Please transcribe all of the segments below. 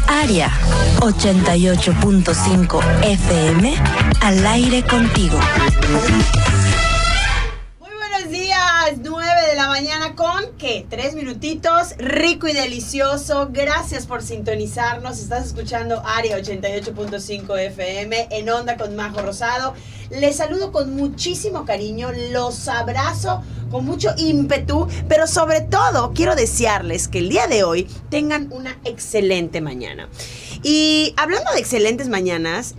Aria 88.5 FM, al aire contigo. Muy buenos días, 9 de la mañana con, ¿qué? 3 minutitos, rico y delicioso. Gracias por sintonizarnos. Estás escuchando Aria 88.5 FM en Onda con Majo Rosado. Les saludo con muchísimo cariño, los abrazo con mucho ímpetu, pero sobre todo quiero desearles que el día de hoy tengan una excelente mañana. Y hablando de excelentes mañanas,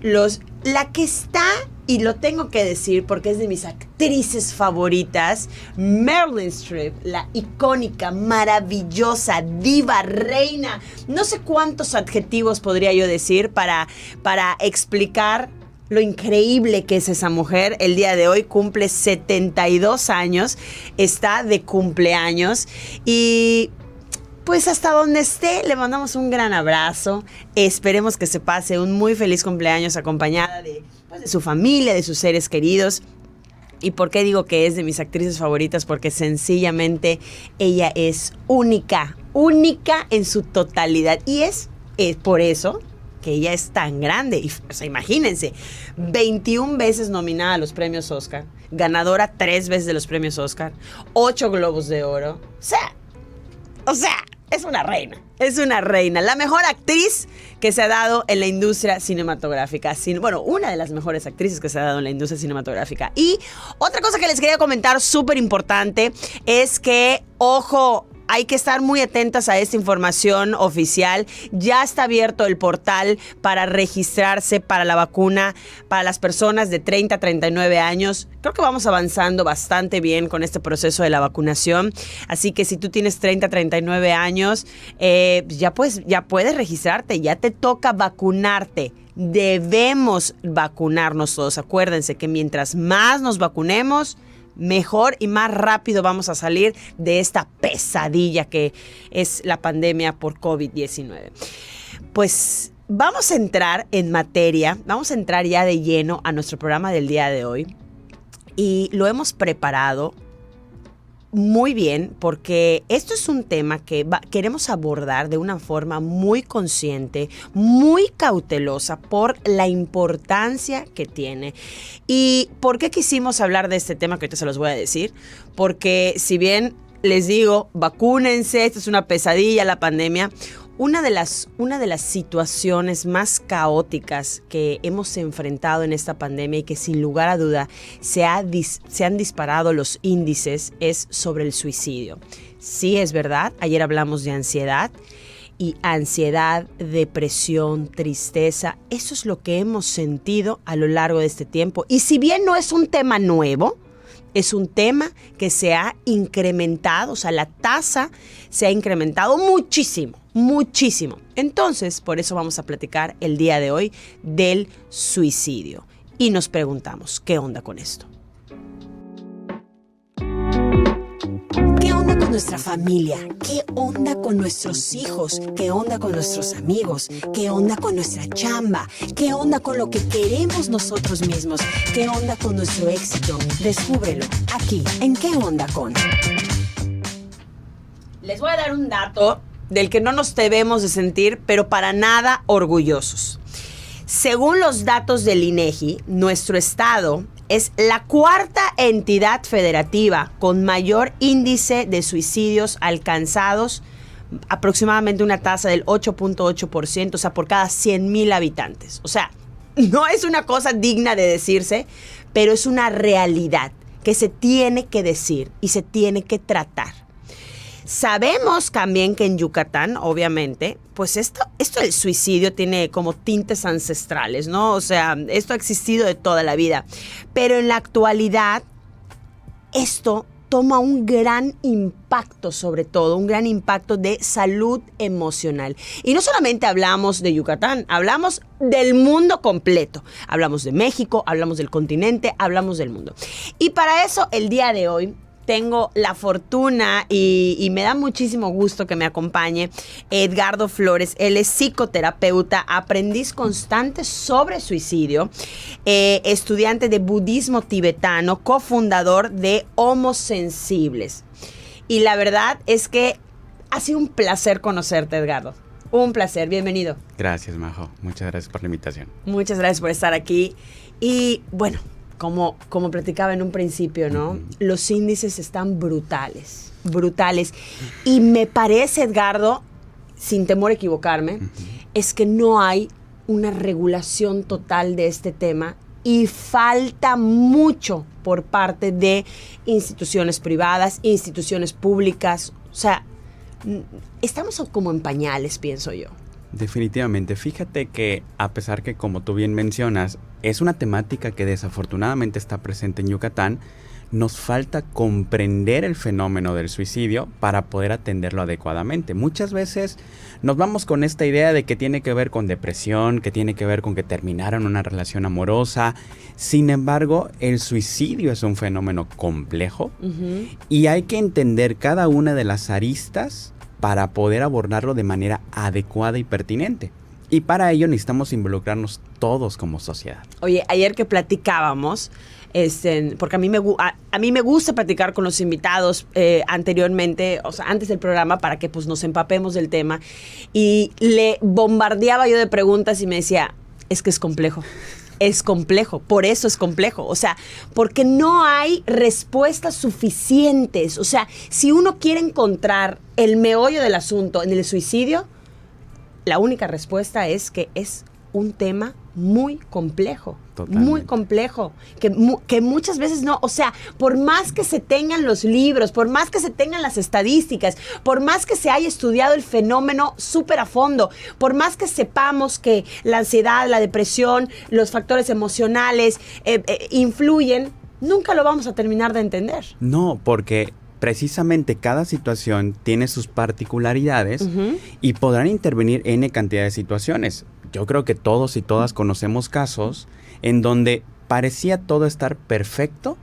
la que está, y lo tengo que decir porque es de mis actrices favoritas, Meryl Streep, la icónica, maravillosa, diva, reina. No sé cuántos adjetivos podría yo decir para explicar lo increíble que es esa mujer. El día de hoy cumple 72 años, está de cumpleaños y pues hasta donde esté le mandamos un gran abrazo. Esperemos que se pase un muy feliz cumpleaños acompañada de su familia, de sus seres queridos. ¿Y por qué digo que es de mis actrices favoritas? Porque sencillamente ella es única en su totalidad y es por eso que ella es tan grande. Y, o sea, imagínense, 21 veces nominada a los premios Oscar, ganadora 3 veces de los premios Oscar, 8 Globos de Oro. O sea, es una reina, la mejor actriz que se ha dado en la industria cinematográfica. Bueno, una de las mejores actrices que se ha dado en la industria cinematográfica. Y otra cosa que les quería comentar súper importante es que, ojo, hay que estar muy atentas a esta información oficial. Ya está abierto el portal para registrarse para la vacuna para las personas de 30 a 39 años. Creo que vamos avanzando bastante bien con este proceso de la vacunación. Así que si tú tienes 30 a 39 años, ya puedes registrarte, ya te toca vacunarte. Debemos vacunarnos todos. Acuérdense que mientras más nos vacunemos, mejor y más rápido vamos a salir de esta pesadilla que es la pandemia por COVID-19. Pues vamos a entrar en materia, vamos a entrar ya de lleno a nuestro programa del día de hoy y lo hemos preparado muy bien porque esto es un tema que queremos abordar de una forma muy consciente, muy cautelosa por la importancia que tiene. ¿Y por qué quisimos hablar de este tema que ahorita se los voy a decir? Porque si bien les digo, vacúnense, esto es una pesadilla la pandemia, una de las situaciones más caóticas que hemos enfrentado en esta pandemia y que sin lugar a duda se han disparado los índices es sobre el suicidio. Sí, es verdad, ayer hablamos de ansiedad y ansiedad, depresión, tristeza, eso es lo que hemos sentido a lo largo de este tiempo. Y si bien no es un tema nuevo, es un tema que se ha incrementado, o sea, la tasa se ha incrementado muchísimo. Entonces, por eso vamos a platicar el día de hoy del suicidio. Y nos preguntamos, ¿qué onda con esto? ¿Qué onda con nuestra familia? ¿Qué onda con nuestros hijos? ¿Qué onda con nuestros amigos? ¿Qué onda con nuestra chamba? ¿Qué onda con lo que queremos nosotros mismos? ¿Qué onda con nuestro éxito? Descúbrelo aquí, en ¿Qué onda con? Les voy a dar un dato del que no nos debemos de sentir, pero para nada orgullosos. Según los datos del INEGI, nuestro estado es la cuarta entidad federativa con mayor índice de suicidios alcanzados, aproximadamente una tasa del 8.8%, o sea, por cada 100,000 habitantes. O sea, no es una cosa digna de decirse, pero es una realidad que se tiene que decir y se tiene que tratar. Sabemos también que en Yucatán, obviamente, pues esto del suicidio tiene como tintes ancestrales, ¿no? O sea, esto ha existido de toda la vida. Pero en la actualidad, esto toma un gran impacto, sobre todo, un gran impacto de salud emocional. Y no solamente hablamos de Yucatán, hablamos del mundo completo. Hablamos de México, hablamos del continente, hablamos del mundo. Y para eso, el día de hoy, tengo la fortuna y me da muchísimo gusto que me acompañe Edgardo Flores. Él es psicoterapeuta, aprendiz constante sobre suicidio, estudiante de budismo tibetano, cofundador de Homosensibles. Y la verdad es que Ha sido un placer conocerte, Edgardo. Un placer, bienvenido. Gracias, Majo. Muchas gracias por la invitación. Muchas gracias por estar aquí. Y bueno, como platicaba en un principio, ¿no? Los índices están brutales. Y me parece, Edgardo, sin temor a equivocarme, es que no hay una regulación total de este tema y falta mucho por parte de instituciones privadas, instituciones públicas. O sea, estamos como en pañales, pienso yo. Definitivamente. Fíjate que a pesar que, como tú bien mencionas, es una temática que desafortunadamente está presente en Yucatán, nos falta comprender el fenómeno del suicidio para poder atenderlo adecuadamente. Muchas veces nos vamos con esta idea de que tiene que ver con depresión, que tiene que ver con que terminaron una relación amorosa. Sin embargo, el suicidio es un fenómeno complejo y hay que entender cada una de las aristas para poder abordarlo de manera adecuada y pertinente. Y para ello necesitamos involucrarnos todos como sociedad. Oye, ayer que platicábamos, porque a mí me gusta platicar con los invitados anteriormente, o sea, antes del programa, para que pues nos empapemos del tema, y le bombardeaba yo de preguntas y me decía, es que es complejo. Es complejo, por eso es complejo, o sea, porque no hay respuestas suficientes. O sea, si uno quiere encontrar el meollo del asunto en el suicidio, la única respuesta es que es un tema muy complejo. Totalmente. Muy complejo, que muchas veces no, o sea, por más que se tengan los libros, por más que se tengan las estadísticas, por más que se haya estudiado el fenómeno súper a fondo, por más que sepamos que la ansiedad, la depresión, los factores emocionales influyen, nunca lo vamos a terminar de entender. No, porque precisamente cada situación tiene sus particularidades y podrán intervenir N cantidad de situaciones. Yo creo que todos y todas conocemos casos en donde parecía todo estar perfecto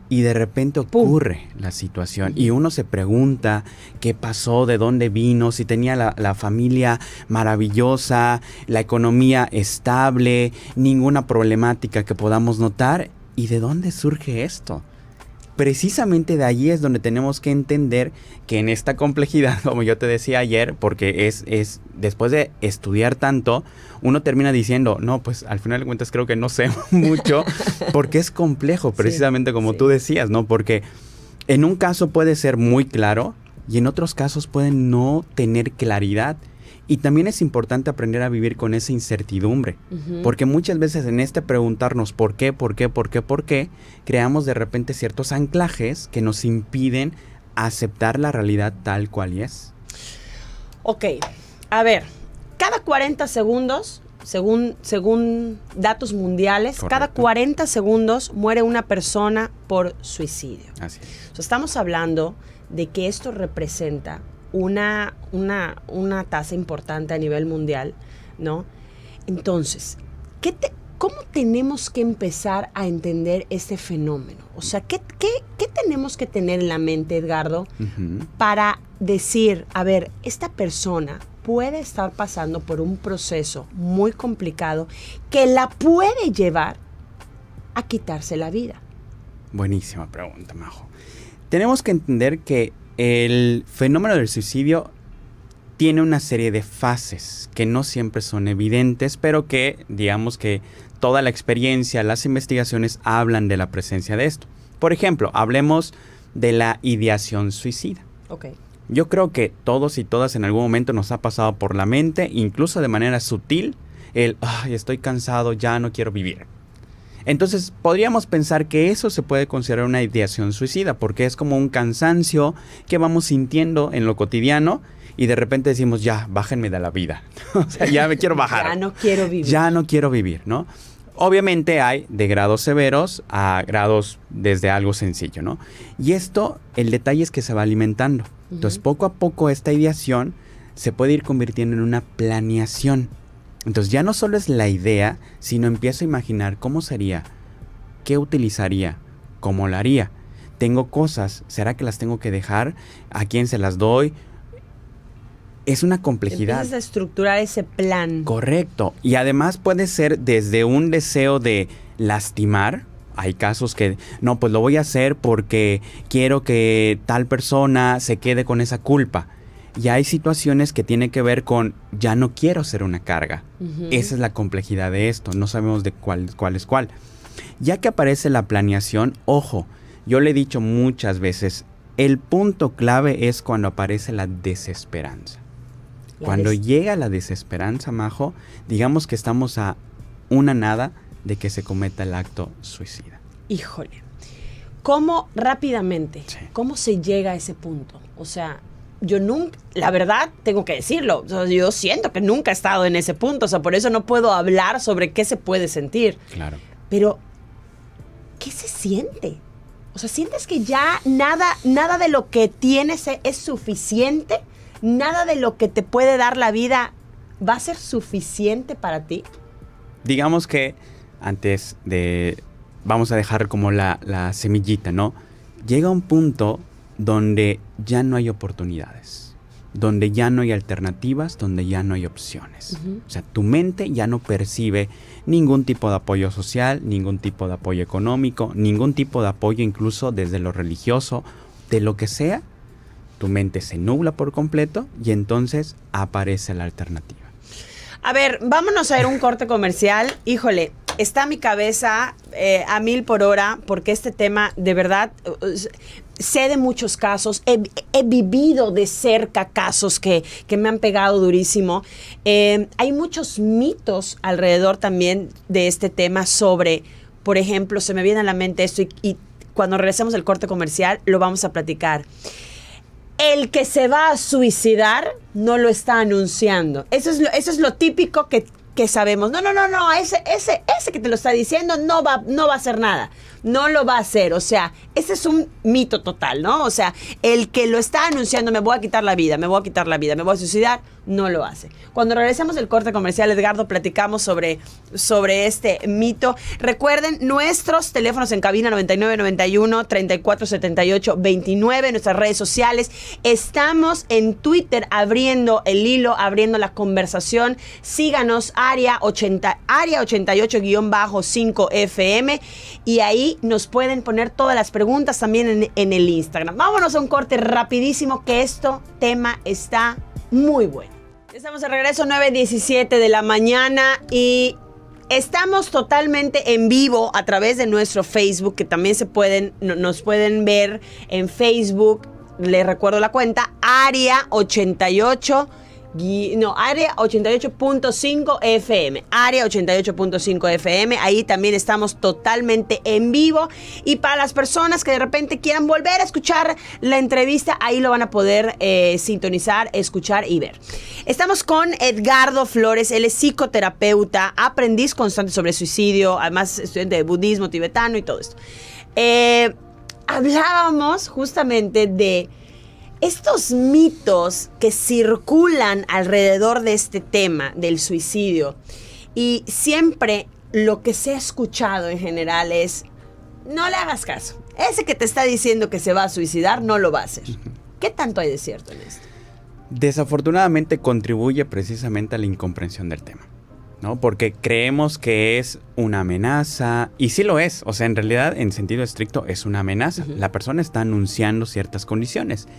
y de repente ocurre la situación y uno se pregunta qué pasó, de dónde vino, si tenía la familia maravillosa, la economía estable, ninguna problemática que podamos notar, y de dónde surge esto. Precisamente de allí es donde tenemos que entender que en esta complejidad, como yo te decía ayer, porque es después de estudiar tanto, uno termina diciendo, no, pues al final de cuentas creo que no sé mucho, porque es complejo, precisamente como tú decías, ¿no? Porque en un caso puede ser muy claro y en otros casos pueden no tener claridad. Y también es importante aprender a vivir con esa incertidumbre, porque muchas veces en preguntarnos por qué, creamos de repente ciertos anclajes que nos impiden aceptar la realidad tal cual es. Ok, a ver, cada 40 segundos, según datos mundiales, correcto, cada 40 segundos muere una persona por suicidio. Así es. O sea, estamos hablando de que esto representa una tasa importante a nivel mundial, ¿no? Entonces, ¿cómo tenemos que empezar a entender este fenómeno? O sea, ¿qué tenemos que tener en la mente, Edgardo, para decir, a ver, esta persona puede estar pasando por un proceso muy complicado que la puede llevar a quitarse la vida? Buenísima pregunta, Majo. Tenemos que entender que el fenómeno del suicidio tiene una serie de fases que no siempre son evidentes, pero que, digamos que toda la experiencia, las investigaciones hablan de la presencia de esto. Por ejemplo, hablemos de la ideación suicida. Okay. Yo creo que todos y todas en algún momento nos ha pasado por la mente, incluso de manera sutil, ay, estoy cansado, ya no quiero vivir. Entonces, podríamos pensar que eso se puede considerar una ideación suicida, porque es como un cansancio que vamos sintiendo en lo cotidiano y de repente decimos, ya, bájenme de la vida. O sea, ya me quiero bajar. Ya no quiero vivir. Ya no quiero vivir, ¿no? Obviamente hay de grados severos a grados desde algo sencillo, ¿no? Y esto, el detalle es que se va alimentando. Entonces, poco a poco esta ideación se puede ir convirtiendo en una planeación. Entonces ya no solo es la idea, sino empiezo a imaginar cómo sería, qué utilizaría, cómo lo haría. Tengo cosas, ¿será que las tengo que dejar? ¿A quién se las doy? Es una complejidad. Empiezas a estructurar ese plan. Correcto. Y además puede ser desde un deseo de lastimar. Hay casos que, no, pues lo voy a hacer porque quiero que tal persona se quede con esa culpa. Y hay situaciones que tienen que ver con ya no quiero ser una carga. Esa es la complejidad de esto. No sabemos de cuál es cuál. Ya que aparece la planeación, ojo, yo le he dicho muchas veces, el punto clave es cuando aparece la desesperanza. Cuando llega la desesperanza, Majo, digamos que estamos a una nada de que se cometa el acto suicida. Híjole, ¿cómo rápidamente? Sí. ¿Cómo se llega a ese punto? O sea, yo nunca, la verdad, tengo que decirlo, o sea, yo siento que nunca he estado en ese punto, o sea, por eso no puedo hablar sobre qué se puede sentir. Claro. Pero, ¿qué se siente? O sea, ¿sientes que ya nada de lo que tienes es suficiente? ¿Nada de lo que te puede dar la vida va a ser suficiente para ti? Digamos que antes de... Vamos a dejar como la semillita, ¿no? Llega un punto donde ya no hay oportunidades, donde ya no hay alternativas, donde ya no hay opciones. O sea, tu mente ya no percibe ningún tipo de apoyo social, ningún tipo de apoyo económico, ningún tipo de apoyo incluso desde lo religioso, de lo que sea. Tu mente se nubla por completo y entonces aparece la alternativa. A ver, vámonos a ver un corte comercial. Híjole, está mi cabeza a 1000 por hora porque este tema, de verdad, sé de muchos casos. He vivido de cerca casos que me han pegado durísimo. Hay muchos mitos alrededor también de este tema sobre, por ejemplo, se me viene a la mente esto y cuando regresemos del corte comercial lo vamos a platicar. El que se va a suicidar no lo está anunciando. Eso es lo típico que sabemos. No, ese que te lo está diciendo no va a hacer nada. No lo va a hacer. O sea, ese es un mito total, ¿no? O sea, el que lo está anunciando, me voy a quitar la vida, me voy a suicidar, no lo hace. Cuando regresemos del corte comercial, Edgardo, platicamos sobre este mito. Recuerden, nuestros teléfonos en cabina 9991-3478-29, nuestras redes sociales. Estamos en Twitter abriendo el hilo, abriendo la conversación. Síganos, Área 88-5 FM, y ahí nos pueden poner todas las preguntas también en el Instagram. Vámonos a un corte rapidísimo, que tema está muy bueno. Estamos de regreso, 9:17 de la mañana, y estamos totalmente en vivo a través de nuestro Facebook, que también nos pueden ver en Facebook. Les recuerdo la cuenta, Área 88.5 FM. Área 88.5 FM. Ahí también estamos totalmente en vivo. Y para las personas que de repente quieran volver a escuchar la entrevista, ahí lo van a poder sintonizar, escuchar y ver. Estamos con Edgardo Flores. Él es psicoterapeuta, aprendiz constante sobre suicidio, además estudiante de budismo tibetano y todo esto. Hablábamos justamente de estos mitos que circulan alrededor de este tema del suicidio, y siempre lo que se ha escuchado en general es: no le hagas caso, ese que te está diciendo que se va a suicidar no lo va a hacer. ¿Qué tanto hay de cierto en esto? Desafortunadamente contribuye precisamente a la incomprensión del tema, ¿no? Porque creemos que es una amenaza, y sí lo es. O sea, en realidad, en sentido estricto, es una amenaza. La persona está anunciando ciertas condiciones.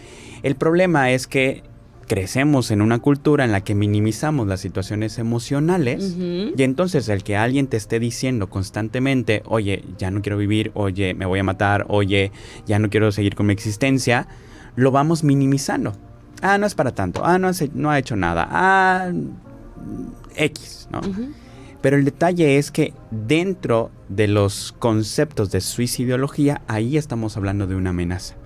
El problema es que crecemos en una cultura en la que minimizamos las situaciones emocionales, y entonces el que alguien te esté diciendo constantemente: oye, ya no quiero vivir, oye, me voy a matar, oye, ya no quiero seguir con mi existencia, lo vamos minimizando. Ah, no es para tanto. Ah, no ha hecho nada. Ah, X, ¿no? Pero el detalle es que dentro de los conceptos de suicidología, ahí estamos hablando de una amenaza.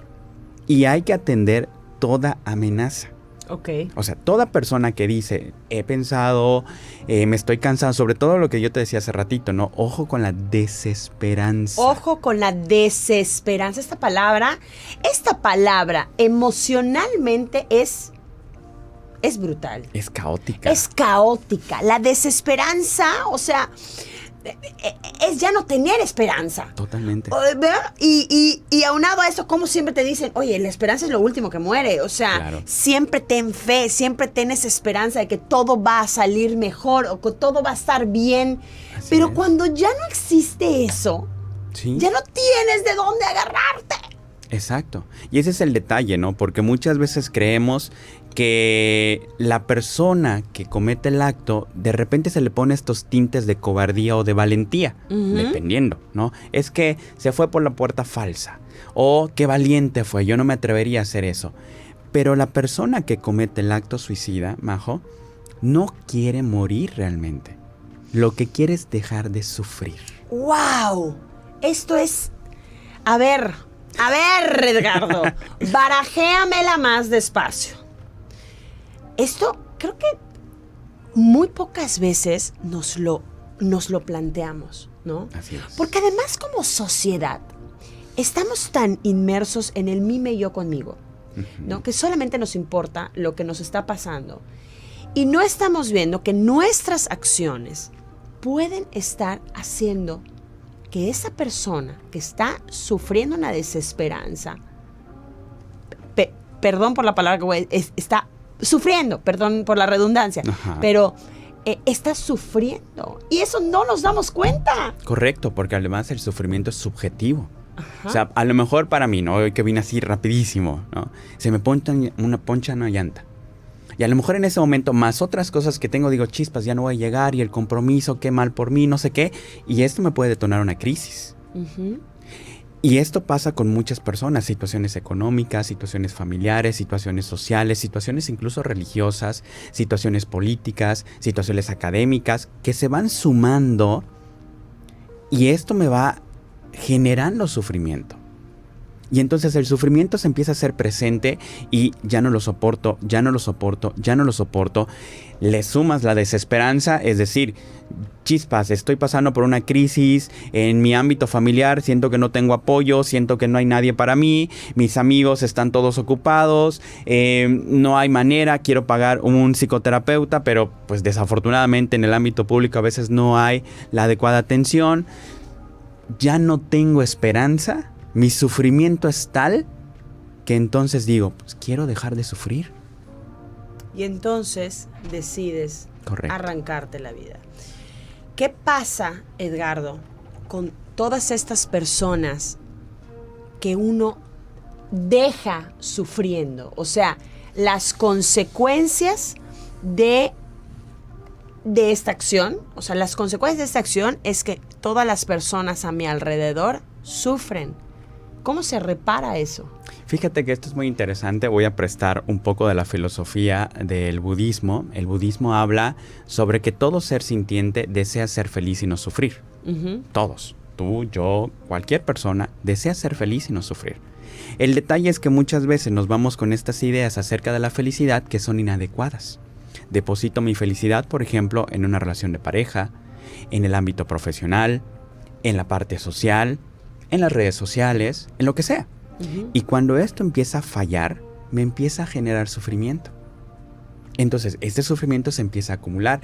Y hay que atender toda amenaza. Ok. O sea, toda persona que dice: he pensado, me estoy cansado, sobre todo lo que yo te decía hace ratito, ¿no? Ojo con la desesperanza. Ojo con la desesperanza. Esta palabra emocionalmente es brutal. Es caótica. Es caótica. La desesperanza, o sea, es ya no tener esperanza. Totalmente. ¿Verdad? Y aunado a eso, como siempre te dicen: oye, la esperanza es lo último que muere. O sea, claro, siempre ten fe, siempre ten esa esperanza de que todo va a salir mejor o que todo va a estar bien. Así Pero es. cuando ya no existe eso, ¿sí? ya no tienes de dónde agarrarte. Exacto. Y ese es el detalle, ¿no? Porque muchas veces creemos que la persona que comete el acto, de repente se le pone estos tintes de cobardía o de valentía, dependiendo, ¿no? Es que se fue por la puerta falsa. O qué valiente fue, yo no me atrevería a hacer eso. Pero la persona que comete el acto suicida, Majo, no quiere morir realmente. Lo que quiere es dejar de sufrir. ¡Wow! Esto es... A ver, Edgardo, barajéamela más despacio. Esto creo que muy pocas veces nos lo planteamos, ¿no? Así es. Porque además como sociedad estamos tan inmersos en el mí, me, yo conmigo, ¿no? Que solamente nos importa lo que nos está pasando. Y no estamos viendo que nuestras acciones pueden estar haciendo que esa persona que está sufriendo una desesperanza, perdón por la palabra que voy, está sufriendo, perdón por la redundancia, pero está sufriendo. Y eso no nos damos cuenta. Correcto, porque además el sufrimiento es subjetivo. O sea, a lo mejor para mí, ¿no? Hoy que vine así rapidísimo, ¿no? Se me poncha una llanta. Y a lo mejor en ese momento, más otras cosas que tengo, digo, chispas, ya no voy a llegar, y el compromiso, qué mal por mí, no sé qué. Y esto me puede detonar una crisis. Y esto pasa con muchas personas, situaciones económicas, situaciones familiares, situaciones sociales, situaciones incluso religiosas, situaciones políticas, situaciones académicas, que se van sumando y esto me va generando sufrimiento. Y entonces el sufrimiento se empieza a hacer presente y ya no lo soporto. Le sumas la desesperanza, es decir, chispas, estoy pasando por una crisis en mi ámbito familiar, siento que no tengo apoyo, siento que no hay nadie para mí, mis amigos están todos ocupados, no hay manera, quiero pagar un psicoterapeuta, pero pues desafortunadamente en el ámbito público a veces no hay la adecuada atención, ya no tengo esperanza. Mi sufrimiento es tal que entonces digo, pues quiero dejar de sufrir. Y entonces decides arrancarte la vida. ¿Qué pasa, Edgardo, con todas estas personas que uno deja sufriendo? O sea, las consecuencias de esta acción, o sea, las consecuencias de esta acción es que todas las personas a mi alrededor sufren. ¿Cómo se repara eso? Fíjate que esto es muy interesante. Voy a prestar un poco de la filosofía del budismo. El budismo habla sobre que todo ser sintiente desea ser feliz y no sufrir. Todos. Tú, yo, cualquier persona desea ser feliz y no sufrir. El detalle es que muchas veces nos vamos con estas ideas acerca de la felicidad que son inadecuadas. Deposito mi felicidad, por ejemplo, en una relación de pareja, en el ámbito profesional, en la parte social, en las redes sociales, en lo que sea. Y cuando esto empieza a fallar, me empieza a generar sufrimiento. Entonces, este sufrimiento se empieza a acumular.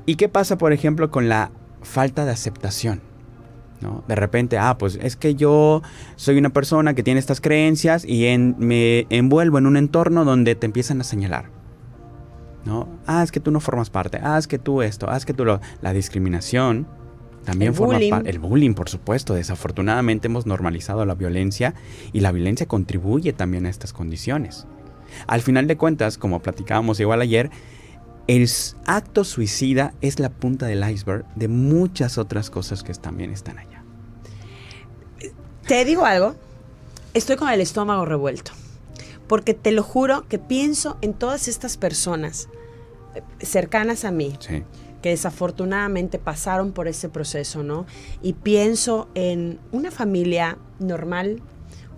¿Y qué pasa, por ejemplo, con la falta de aceptación? ¿No? De repente, pues es que yo soy una persona que tiene estas creencias y me envuelvo en un entorno donde te empiezan a señalar, ¿no? Es que tú no formas parte, es que tú esto, es que tú lo... La discriminación también forma parte. El bullying, por supuesto. Desafortunadamente hemos normalizado la violencia y la violencia contribuye también a estas condiciones. Al final de cuentas, como platicábamos igual ayer, el acto suicida es la punta del iceberg de muchas otras cosas que también están allá. Te digo algo, estoy con el estómago revuelto, porque te lo juro que pienso en todas estas personas cercanas a mí, sí, que desafortunadamente pasaron por ese proceso, ¿no? Y pienso en una familia normal,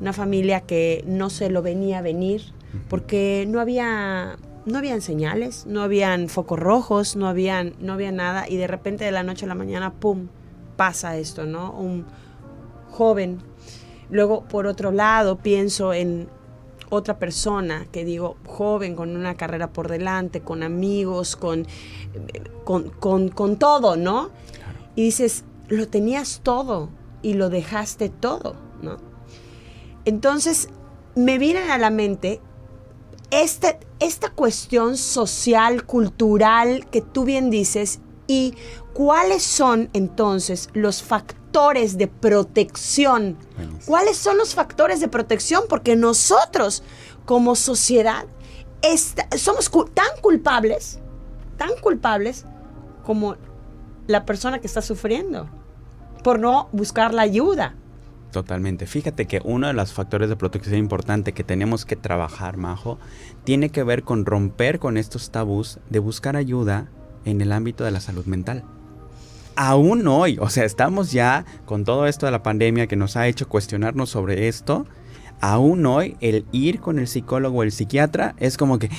una familia que no se lo venía a venir, porque no habían señales, no habían focos rojos, no había nada, y de repente de la noche a la mañana, ¡pum!, pasa esto, ¿no? Un joven. Luego, por otro lado, pienso en otra persona, que digo, joven, con una carrera por delante, con amigos, con todo, ¿no? Claro. Y dices, lo tenías todo y lo dejaste todo, ¿no? Entonces, me viene a la mente esta cuestión social, cultural, que tú bien dices, ¿Y cuáles son entonces los factores de protección? Buenísimo. ¿Cuáles son los factores de protección? Porque nosotros como sociedad somos tan culpables como la persona que está sufriendo por no buscar la ayuda. Totalmente. Fíjate que uno de los factores de protección importante que tenemos que trabajar, Majo, tiene que ver con romper con estos tabús de buscar ayuda en el ámbito de la salud mental. Aún hoy, o sea, estamos ya con todo esto de la pandemia que nos ha hecho cuestionarnos sobre esto. Aún hoy, el ir con el psicólogo o el psiquiatra es como que,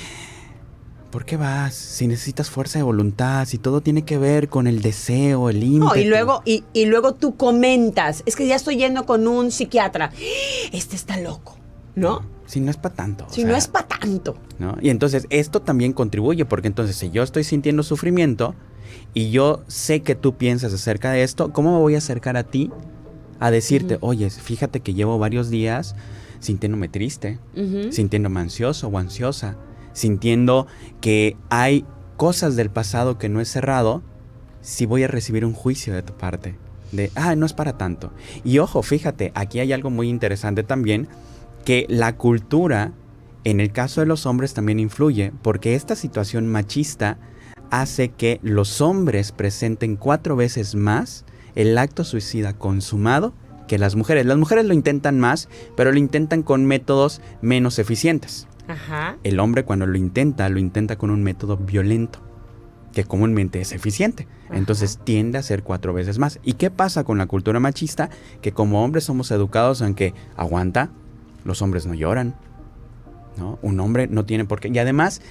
¿por qué vas? Si necesitas fuerza de voluntad, si todo tiene que ver con el deseo, el ímpetu. No, y luego tú comentas, es que ya estoy yendo con un psiquiatra. Este está loco, ¿no? Si no es para tanto. Si no es para tanto. ¿No? Y entonces esto también contribuye, porque entonces si yo estoy sintiendo sufrimiento y yo sé que tú piensas acerca de esto, ¿cómo me voy a acercar a ti a decirte, oye, fíjate que llevo varios días sintiéndome triste, sintiéndome ansioso o ansiosa, sintiendo que hay cosas del pasado que no he cerrado, si voy a recibir un juicio de tu parte, de, no es para tanto. Y ojo, fíjate, aquí hay algo muy interesante también, que la cultura, en el caso de los hombres también influye, porque esta situación machista hace que los hombres presenten 4 veces más el acto suicida consumado que las mujeres. Las mujeres lo intentan más, pero lo intentan con métodos menos eficientes. Ajá. El hombre cuando lo intenta con un método violento, que comúnmente es eficiente. Ajá. Entonces tiende a ser 4 veces más. ¿Y qué pasa con la cultura machista? Que como hombres somos educados en que aguanta, los hombres no lloran, ¿no? Un hombre no tiene por qué. Y además,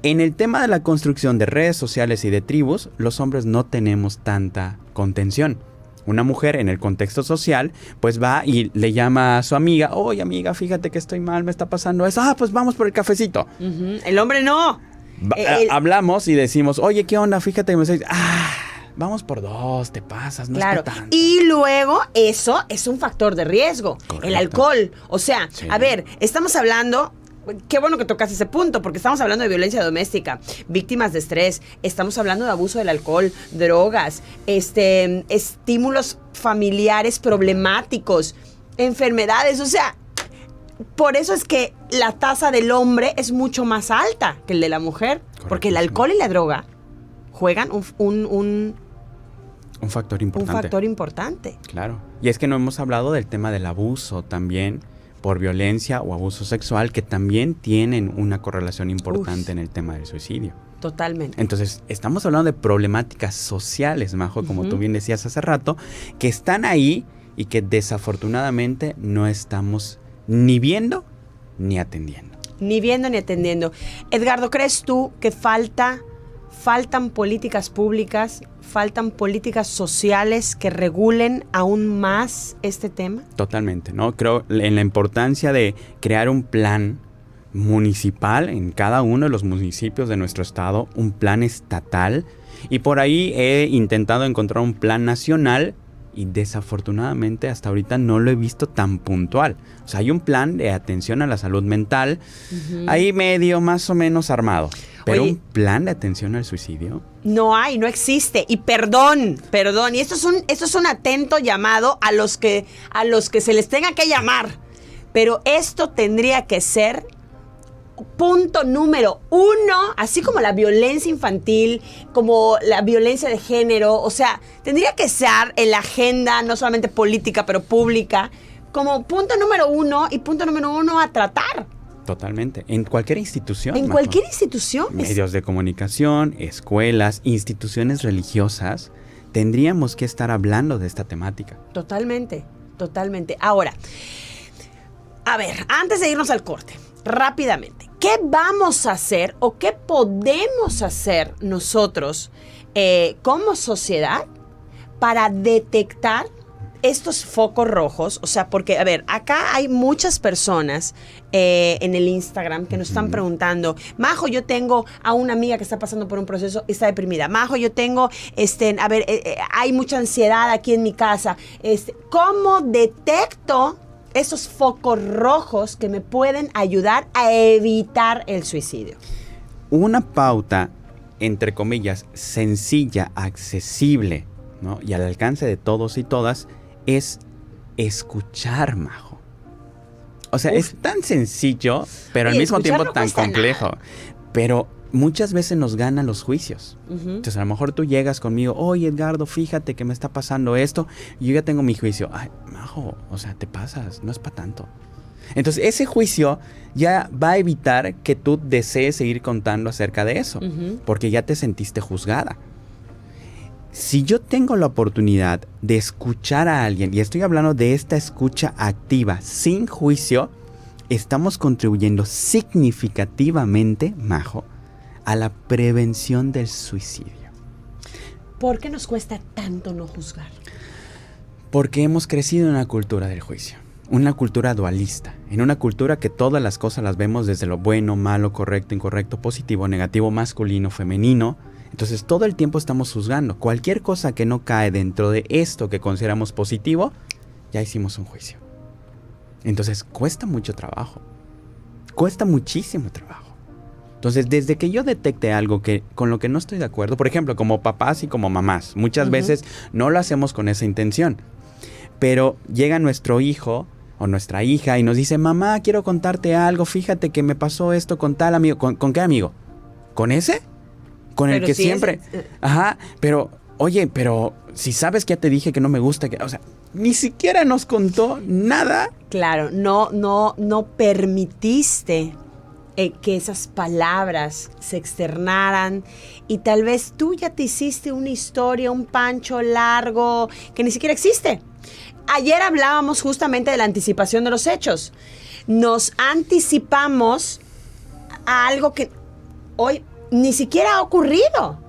en el tema de la construcción de redes sociales y de tribus, los hombres no tenemos tanta contención. Una mujer en el contexto social, pues va y le llama a su amiga, oye amiga, fíjate que estoy mal, me está pasando eso, pues vamos por el cafecito. El hombre no. Hablamos y decimos, oye, ¿qué onda? Fíjate que me estoy... vamos por 2, te pasas, no claro. es para tanto. Y luego eso es un factor de riesgo. Correcto. El alcohol. O sea, sí. A ver, estamos hablando... Qué bueno que tocas ese punto, porque estamos hablando de violencia doméstica, víctimas de estrés, estamos hablando de abuso del alcohol, drogas, estímulos familiares problemáticos, enfermedades, o sea, por eso es que la tasa del hombre es mucho más alta que el de la mujer, porque el alcohol y la droga juegan un factor importante. Un factor importante. Claro. Y es que no hemos hablado del tema del abuso también, por violencia o abuso sexual, que también tienen una correlación importante en el tema del suicidio. Totalmente. Entonces, estamos hablando de problemáticas sociales, Majo, como tú bien decías hace rato, que están ahí y que desafortunadamente no estamos ni viendo ni atendiendo. Ni viendo ni atendiendo. Edgardo, ¿crees tú que faltan políticas públicas, faltan políticas sociales que regulen aún más este tema? Totalmente, ¿no? Creo en la importancia de crear un plan municipal en cada uno de los municipios de nuestro estado, un plan estatal, y por ahí he intentado encontrar un plan nacional y desafortunadamente hasta ahorita no lo he visto tan puntual. O sea, hay un plan de atención a la salud mental, ahí medio más o menos armado. Pero un plan de atención al suicidio no hay, no existe. Y perdón. Y esto es un atento llamado a los que se les tenga que llamar. Pero esto tendría que ser punto número 1, así como la violencia infantil, como la violencia de género. O sea, tendría que ser en la agenda, no solamente política, pero pública, como punto número 1 y punto número 1 a tratar. Totalmente. En cualquier institución. En cualquier institución. Medios de comunicación, escuelas, instituciones religiosas, tendríamos que estar hablando de esta temática. Totalmente. Ahora, a ver, antes de irnos al corte, rápidamente, ¿qué vamos a hacer o qué podemos hacer nosotros como sociedad para detectar estos focos rojos? O sea, porque, a ver, acá hay muchas personas en el Instagram que nos están preguntando, Majo, yo tengo a una amiga que está pasando por un proceso, está deprimida. Majo, yo tengo, hay mucha ansiedad aquí en mi casa. ¿Cómo detecto esos focos rojos que me pueden ayudar a evitar el suicidio? Una pauta entre comillas, sencilla, accesible, ¿no? Y al alcance de todos y todas, es escuchar, Majo. O sea, es tan sencillo, pero al mismo tiempo no tan complejo. nada. Pero muchas veces nos ganan los juicios. Entonces, a lo mejor tú llegas conmigo, oye, Edgardo, fíjate que me está pasando esto. Y yo ya tengo mi juicio. Ay, Majo, o sea, te pasas, no es para tanto. Entonces, ese juicio ya va a evitar que tú desees seguir contando acerca de eso, porque ya te sentiste juzgada. Si yo tengo la oportunidad de escuchar a alguien, y estoy hablando de esta escucha activa, sin juicio, estamos contribuyendo significativamente, Majo, a la prevención del suicidio. ¿Por qué nos cuesta tanto no juzgar? Porque hemos crecido en una cultura del juicio. Una cultura dualista, en una cultura que todas las cosas las vemos desde lo bueno, malo, correcto, incorrecto, positivo, negativo, masculino, femenino. Entonces todo el tiempo estamos juzgando. Cualquier cosa que no cae dentro de esto que consideramos positivo, ya hicimos un juicio. Entonces cuesta mucho trabajo, cuesta muchísimo trabajo. Entonces desde que yo detecte algo con lo que no estoy de acuerdo, por ejemplo, como papás y como mamás, muchas veces no lo hacemos con esa intención, pero llega nuestro hijo o nuestra hija y nos dice, mamá, quiero contarte algo, fíjate que me pasó esto con tal amigo. ¿Con qué amigo? ¿Con ese? Con el que sí siempre... Ajá, pero, oye, pero si sabes que ya te dije que no me gusta, o sea, ni siquiera nos contó nada. Claro, no permitiste que esas palabras se externaran y tal vez tú ya te hiciste una historia, un pancho largo que ni siquiera existe. Ayer hablábamos justamente de la anticipación de los hechos. Nos anticipamos a algo que hoy ni siquiera ha ocurrido.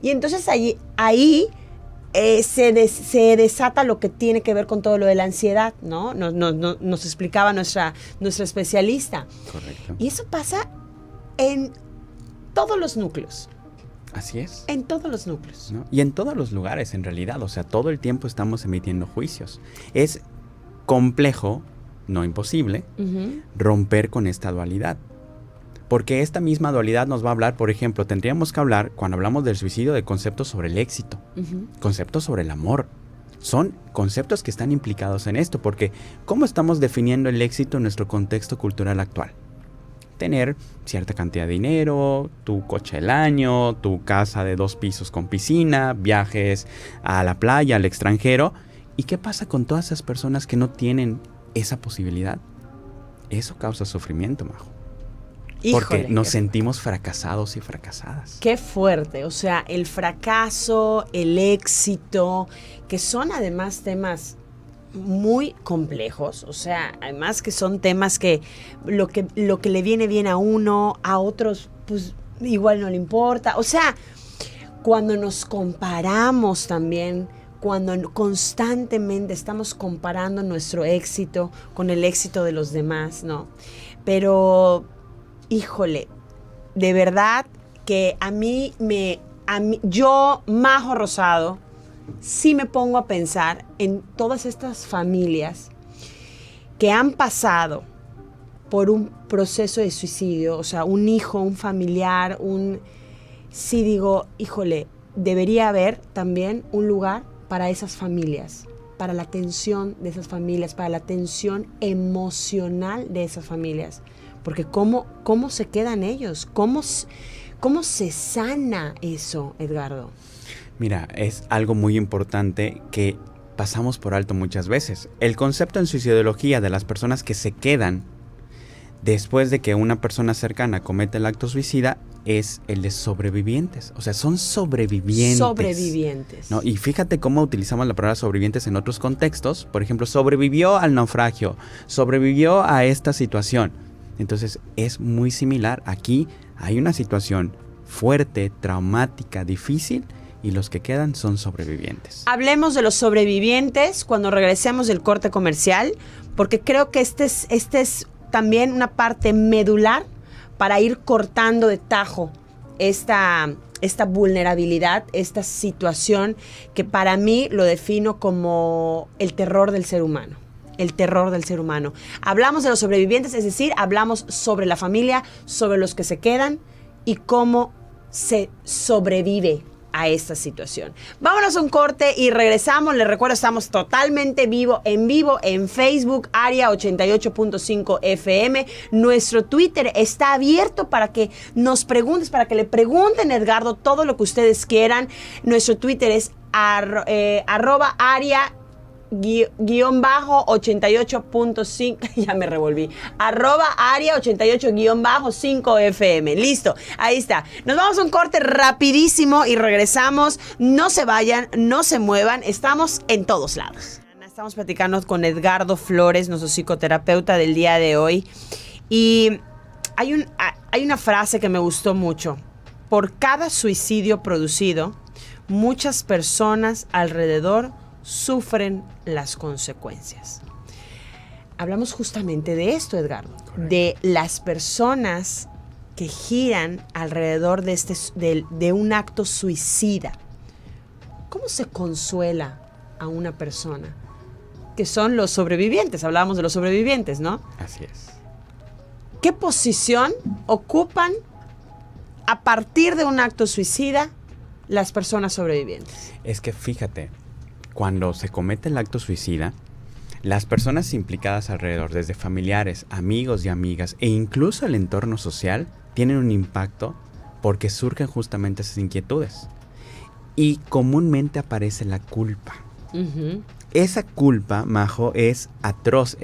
Y entonces ahí se desata lo que tiene que ver con todo lo de la ansiedad, ¿no? Nos explicaba nuestra especialista. Correcto. Y eso pasa en todos los núcleos. Así es. En todos los núcleos. ¿No? Y en todos los lugares, en realidad. O sea, todo el tiempo estamos emitiendo juicios. Es complejo, no imposible, romper con esta dualidad. Porque esta misma dualidad nos va a hablar, por ejemplo, tendríamos que hablar, cuando hablamos del suicidio, de conceptos sobre el éxito, conceptos sobre el amor. Son conceptos que están implicados en esto, porque ¿cómo estamos definiendo el éxito en nuestro contexto cultural actual? Tener cierta cantidad de dinero, tu coche del año, tu casa de 2 pisos con piscina, viajes a la playa, al extranjero. ¿Y qué pasa con todas esas personas que no tienen esa posibilidad? Eso causa sufrimiento, Majo. Porque Híjole, nos sentimos fracasados y fracasadas. Qué fuerte, o sea, el fracaso, el éxito, que son además temas muy complejos, o sea, además que son temas que lo que le viene bien a uno, a otros, pues igual no le importa. O sea, cuando nos comparamos también, cuando constantemente estamos comparando nuestro éxito con el éxito de los demás, ¿no? Pero híjole, de verdad que yo, Majo Rosado, sí me pongo a pensar en todas estas familias que han pasado por un proceso de suicidio, o sea, un hijo, un familiar, sí digo, híjole, debería haber también un lugar para esas familias, para la atención de esas familias, para la atención emocional de esas familias. Porque ¿cómo se quedan ellos? ¿Cómo se sana eso, Edgardo? Mira, es algo muy importante que pasamos por alto muchas veces. El concepto en suicidología de las personas que se quedan después de que una persona cercana comete el acto suicida es el de sobrevivientes. O sea, son sobrevivientes. Sobrevivientes. ¿No? Y fíjate cómo utilizamos la palabra sobrevivientes en otros contextos. Por ejemplo, sobrevivió al naufragio, sobrevivió a esta situación. Entonces es muy similar. Aquí hay una situación fuerte, traumática, difícil, y los que quedan son sobrevivientes. Hablemos de los sobrevivientes cuando regresemos del corte comercial, porque creo que este es también una parte medular para ir cortando de tajo esta vulnerabilidad, esta situación que para mí lo defino como el terror del ser humano. El terror del ser humano. Hablamos de los sobrevivientes, es decir, hablamos sobre la familia, sobre los que se quedan y cómo se sobrevive a esta situación. Vámonos a un corte y regresamos. Les recuerdo, estamos totalmente en vivo en Facebook, Aria 88.5 FM. Nuestro Twitter está abierto para que nos preguntes, para que le pregunten a Edgardo todo lo que ustedes quieran. Nuestro Twitter es arroba Aria _, 88.5, ya me revolví, arroba Aria 88-5 FM. Listo, ahí está. Nos vamos a un corte rapidísimo y regresamos. No se vayan, no se muevan, estamos en todos lados. Estamos platicando con Edgardo Flores, nuestro psicoterapeuta del día de hoy. Y hay una frase que me gustó mucho. Por cada suicidio producido, muchas personas alrededor sufren las consecuencias. Hablamos justamente de esto, Edgardo. Correcto. De las personas que giran alrededor de un acto suicida. ¿Cómo se consuela a una persona? Que son los sobrevivientes. Hablábamos de los sobrevivientes, ¿no? Así es. ¿Qué posición ocupan a partir de un acto suicida las personas sobrevivientes? Es que fíjate, cuando se comete el acto suicida, las personas implicadas alrededor, desde familiares, amigos y amigas, e incluso el entorno social, tienen un impacto porque surgen justamente esas inquietudes. Y comúnmente aparece la culpa. Uh-huh. Esa culpa, Majo, es atroz.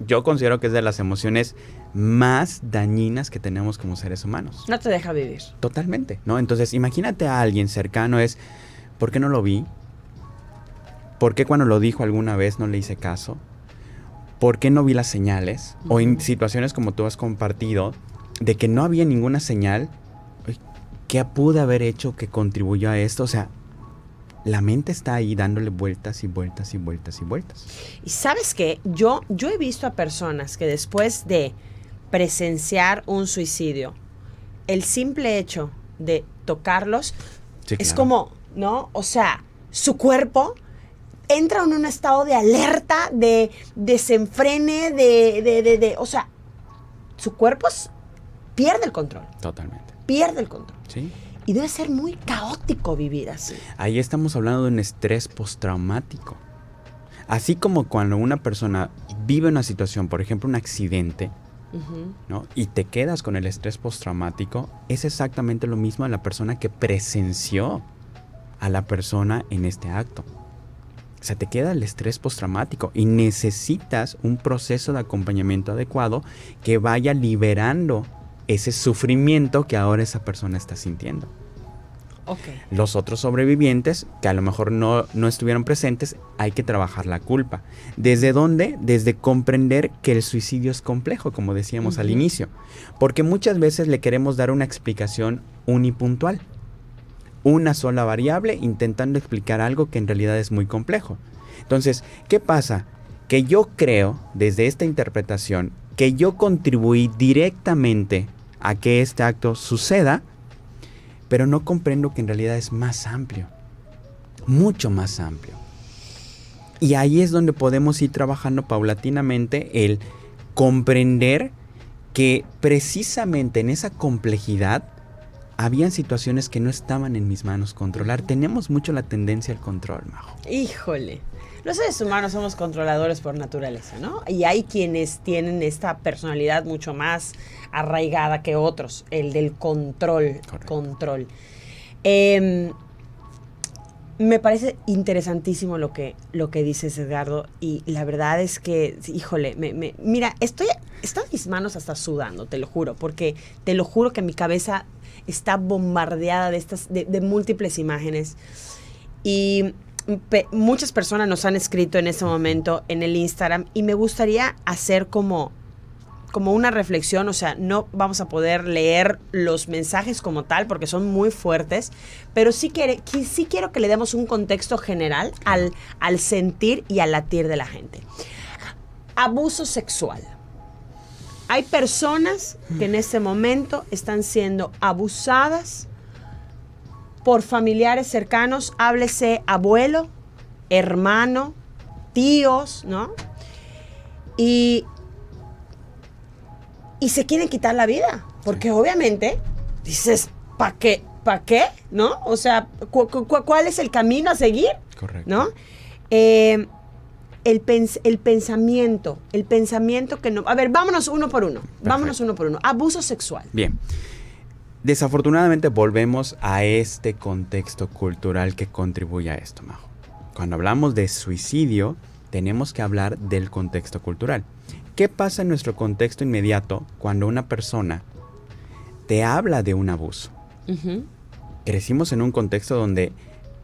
Yo considero que es de las emociones más dañinas que tenemos como seres humanos. No te deja vivir. Totalmente, ¿no? Entonces, imagínate a alguien cercano, ¿por qué no lo vi? ¿Por qué cuando lo dijo alguna vez no le hice caso? ¿Por qué no vi las señales? Uh-huh. O en situaciones como tú has compartido, de que no había ninguna señal, ¿qué pude haber hecho que contribuyó a esto? O sea, la mente está ahí dándole vueltas y vueltas y vueltas y vueltas. Y ¿sabes qué? Yo he visto a personas que después de presenciar un suicidio, el simple hecho de tocarlos, sí, es claro, como, ¿no? O sea, su cuerpo entra en un estado de alerta, de desenfrene, o sea, su cuerpo pierde el control. Totalmente. Pierde el control. Sí. Y debe ser muy caótico vivir así. Ahí estamos hablando de un estrés postraumático. Así como cuando una persona vive una situación, por ejemplo, un accidente, uh-huh, ¿no? Y te quedas con el estrés postraumático, es exactamente lo mismo a la persona que presenció a la persona en este acto. O sea, te queda el estrés postraumático y necesitas un proceso de acompañamiento adecuado que vaya liberando ese sufrimiento que ahora esa persona está sintiendo. Okay. Los otros sobrevivientes, que a lo mejor no estuvieron presentes, hay que trabajar la culpa. ¿Desde dónde? Desde comprender que el suicidio es complejo, como decíamos, uh-huh, al inicio. Porque muchas veces le queremos dar una explicación unipuntual. Una sola variable intentando explicar algo que en realidad es muy complejo. Entonces, ¿qué pasa? Que yo creo, desde esta interpretación, que yo contribuí directamente a que este acto suceda, pero no comprendo que en realidad es más amplio, mucho más amplio. Y ahí es donde podemos ir trabajando paulatinamente el comprender que precisamente en esa complejidad habían situaciones que no estaban en mis manos controlar. Tenemos mucho la tendencia al control, Majo. Híjole. Los seres humanos somos controladores por naturaleza, ¿no? Y hay quienes tienen esta personalidad mucho más arraigada que otros, el del control. Correcto. Control. Me parece interesantísimo lo que dices, Edgardo, y la verdad es que, híjole, mira, están mis manos hasta sudando, te lo juro, porque te lo juro que mi cabeza está bombardeada de múltiples imágenes. Y muchas personas nos han escrito en este momento en el Instagram y me gustaría hacer como una reflexión. O sea, no vamos a poder leer los mensajes como tal porque son muy fuertes, pero sí quiero que le demos un contexto general al sentir y al latir de la gente. Abuso sexual. Hay personas que en este momento están siendo abusadas por familiares cercanos, háblese abuelo, hermano, tíos, ¿no? Y se quieren quitar la vida, porque obviamente dices, ¿para qué? ¿Para qué? ¿No? O sea, ¿cuál es el camino a seguir? Correcto. ¿No? El pensamiento que no... A ver, vámonos uno por uno. Perfecto. Vámonos uno por uno. Abuso sexual. Bien. Desafortunadamente volvemos a este contexto cultural que contribuye a esto, Majo. Cuando hablamos de suicidio, tenemos que hablar del contexto cultural. ¿Qué pasa en nuestro contexto inmediato cuando una persona te habla de un abuso? Uh-huh. Crecimos en un contexto donde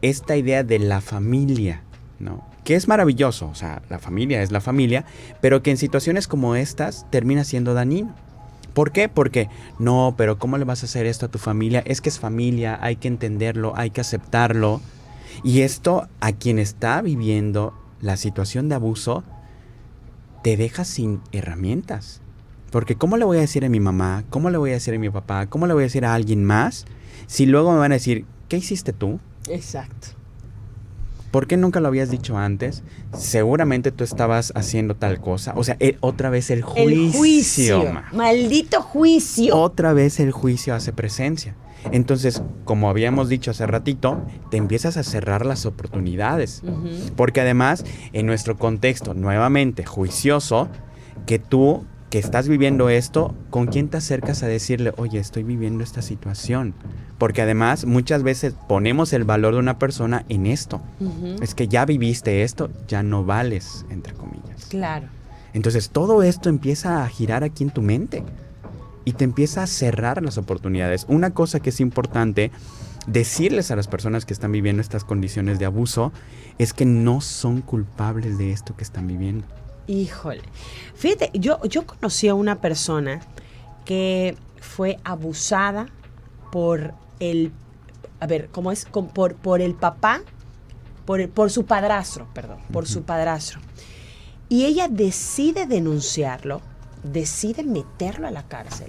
esta idea de la familia, ¿no? Que es maravilloso, o sea, la familia es la familia, pero que en situaciones como estas termina siendo dañino. ¿Por qué? Porque, no, pero ¿cómo le vas a hacer esto a tu familia? Es que es familia, hay que entenderlo, hay que aceptarlo. Y esto, a quien está viviendo la situación de abuso, te deja sin herramientas. Porque ¿cómo le voy a decir a mi mamá? ¿Cómo le voy a decir a mi papá? ¿Cómo le voy a decir a alguien más? Si luego me van a decir, ¿qué hiciste tú? Exacto. ¿Por qué nunca lo habías dicho antes? Seguramente tú estabas haciendo tal cosa. O sea, otra vez el juicio. El juicio. Maldito juicio. Otra vez el juicio hace presencia. Entonces, como habíamos dicho hace ratito, te empiezas a cerrar las oportunidades. Uh-huh. Porque además, en nuestro contexto, nuevamente, juicioso, que tú, que estás viviendo esto, ¿con quién te acercas a decirle, oye, estoy viviendo esta situación? Porque además, muchas veces ponemos el valor de una persona en esto. Uh-huh. Es que ya viviste esto, ya no vales, entre comillas. Claro. Entonces, todo esto empieza a girar aquí en tu mente. Y te empieza a cerrar las oportunidades. Una cosa que es importante decirles a las personas que están viviendo estas condiciones de abuso es que no son culpables de esto que están viviendo. Híjole. Fíjate, yo conocí a una persona que fue abusada por el... A ver, ¿cómo es? Por el papá, por su padrastro, perdón, por Uh-huh. su padrastro. Y ella decide denunciarlo, decide meterlo a la cárcel.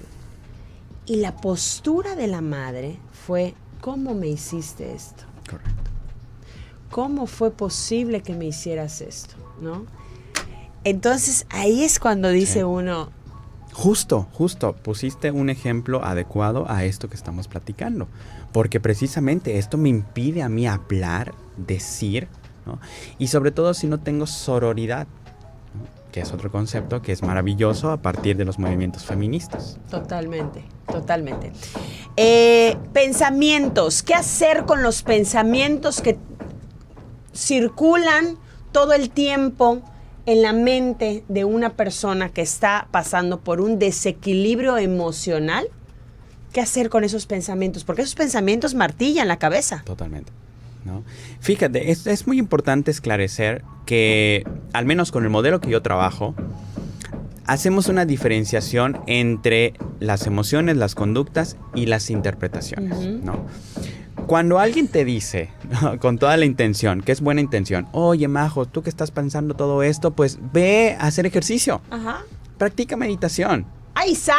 Y la postura de la madre fue, ¿cómo me hiciste esto? Correcto. ¿Cómo fue posible que me hicieras esto? ¿No? Entonces, ahí es cuando dice uno... Justo, pusiste un ejemplo adecuado a esto que estamos platicando. Porque precisamente esto me impide a mí hablar, decir, ¿no? Y sobre todo si no tengo sororidad, ¿no? Que es otro concepto que es maravilloso a partir de los movimientos feministas. Totalmente. Pensamientos. ¿Qué hacer con los pensamientos que circulan todo el tiempo en la mente de una persona que está pasando por un desequilibrio emocional? ¿Qué hacer con esos pensamientos? Porque esos pensamientos martillan la cabeza. Totalmente, ¿no? Fíjate, es muy importante esclarecer que, al menos con el modelo que yo trabajo, hacemos una diferenciación entre las emociones, las conductas y las interpretaciones, Uh-huh. ¿no? Cuando alguien te dice, ¿no? Con toda la intención, que es buena intención, oye, Majo, tú que estás pensando todo esto, pues ve a hacer ejercicio, Ajá. practica meditación. ¡Ay, sal!